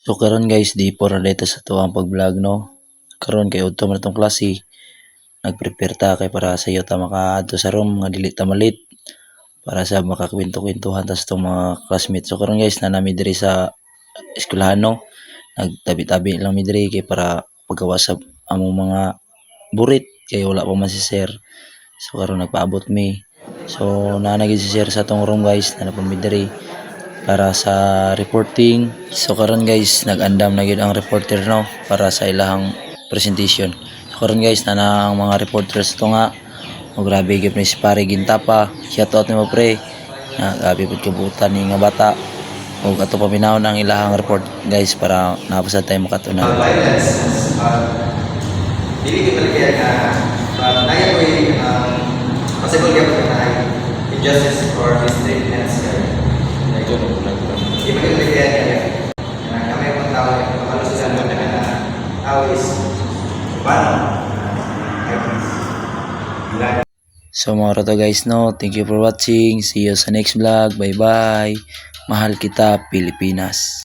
So karon guys, di po ra dito sa tuwang pag-vlog no. Karon kay udto man tong klase. Nag-prepare ta kay para sa iyo ta makaadto sa room nga dili ta malit para sa makakwento-kwentuhan ta sa tong mga classmates. So karon guys, nanami diri sa eskwelahan no. Nagtabi-tabi lang mi diri kay para paggawas sa among mga burit kay wala pa man si sir. So karon nagpaabot mi. So naanagid si sir sa tong room guys, nanapon mi diri para sa reporting. So karon guys, nag-andam na gyud ang reporter no para sa ilahang presentation. So karon guys, na ang mga reporters to nga. O grabe gyud ni si pare Gintapa. Shoutout nimo pre. Grabe pud kabutan ni nga bata. O ato paminawon ang ilahang report guys para napasad tayo makatunan. Violence, dili kita lagi na naya ko possible gap na injustice or mistreatments ito no di ba yung kaya na kami ang tao na malususan mo na awis paano So mga to guys no, thank you for watching. See you sa next vlog. Bye bye. Mahal kita Pilipinas.